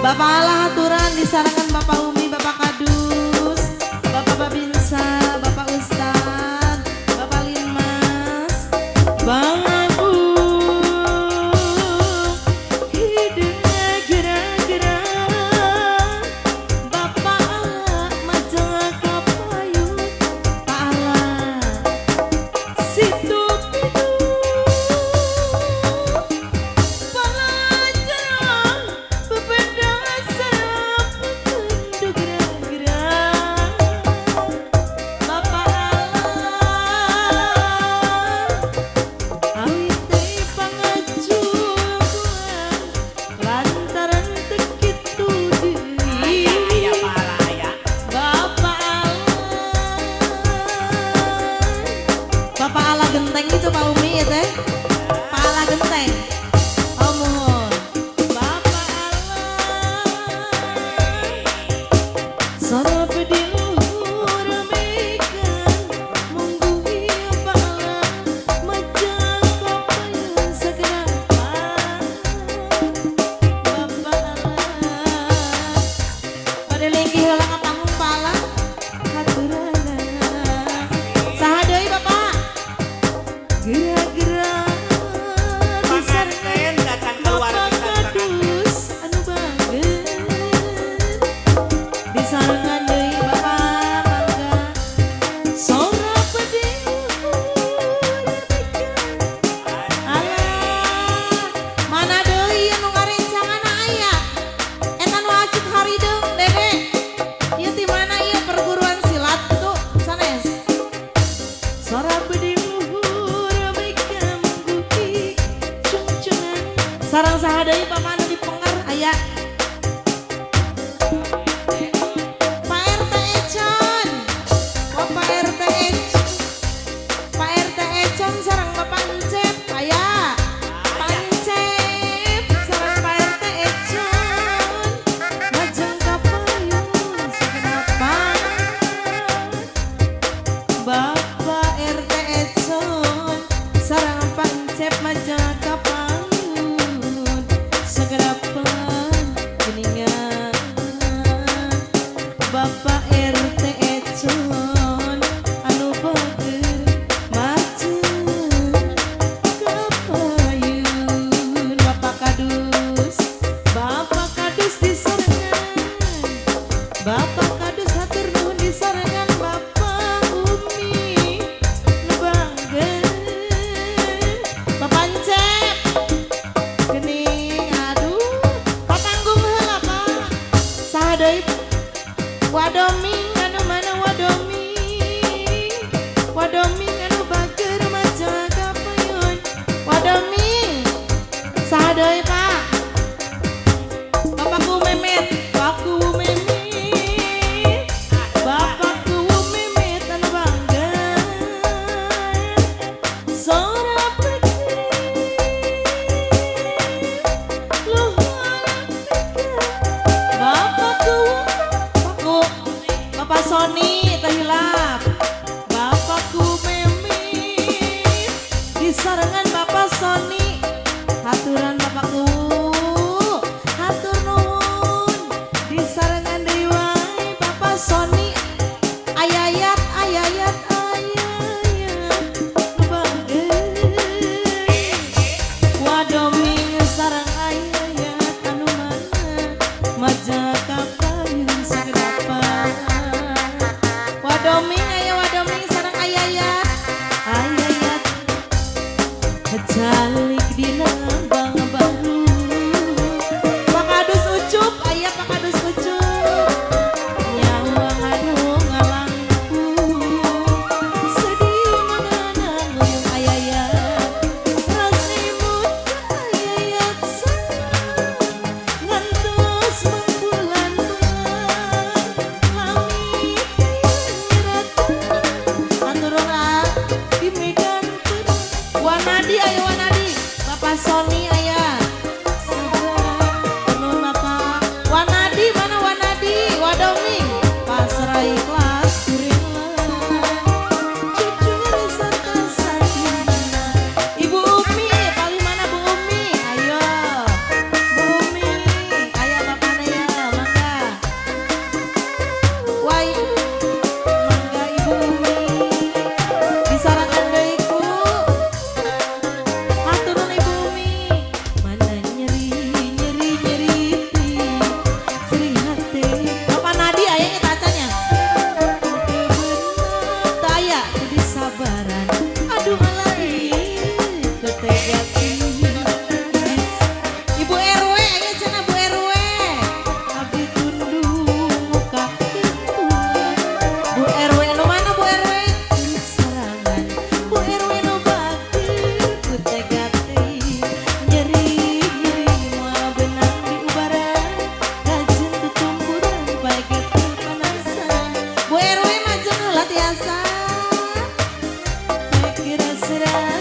Bapak Allah haturan disarankan Bapak Umi, Bapak Kadus, Bapak Babinsa, Bapak Ustad, Bapak Linmas, Bang Abu, hidupnya gerak-gerak, Bapak Allah majang kapayun, Pak Allah situ genteng itu Pak Umi ya teh, pala genteng. Oh mohon, Bapak Allah, sorot di luhur mekan, mungguhi Bapak Allah, majang kapayun segerapan. Bapak Allah, pada lingkih heula kapanggung pala, haturana, saha deui Bapak? Gerak-gerak panganten datang keluar Bapak Kadus anu banget disarangan deui Bapak mangga sora pedi alah mana deui anu ngarencangan aya eta nu acuk harideung Dede ieu ti mana ieu perguruan silat tuh sanes sora pedi sarang sahadai paman di pengar aya Pak RT Econ, Bapak RT Econ, Pak RT Econ sarang Bapak Encep aya Pak Encep sarang Pak RT Econ majang kapayun segenapan Bapak RT Econ sarang Pak Encep majang kapayun segerapan geningan Bapak RT Econ anu bager majeng kapayun Bapak Kadus disarangan Bapak Kadus hatur nuhun disarangan Bapak Umi nu bangger Bapak Encep gening patanggung heula Pak saha deui wadoming anu mana wadoming anu bager majang kapayun wadoming saha deui Pak Bapakku Memet Bapakku Memet anu bangga sora Bapak Sony tehilap Bapakku Memet disarangan Bapak Sony haturan Bapakku hatur nuhun disarangan deui wae Bapak Sony ayayat wadoming sareng ayayat anu mana majang kapayun segerapan wadoming sareng ayayat jalik dina bang baru Pak Kadus ucup aya Pak Kadus ucup nyawa anu ngalangku sedih manana nguyung ayayat rasimut ayayat ngantos mangbulan-bulan lami nyeratan aturna di Medan Wanadi ayo Wanadi mesra.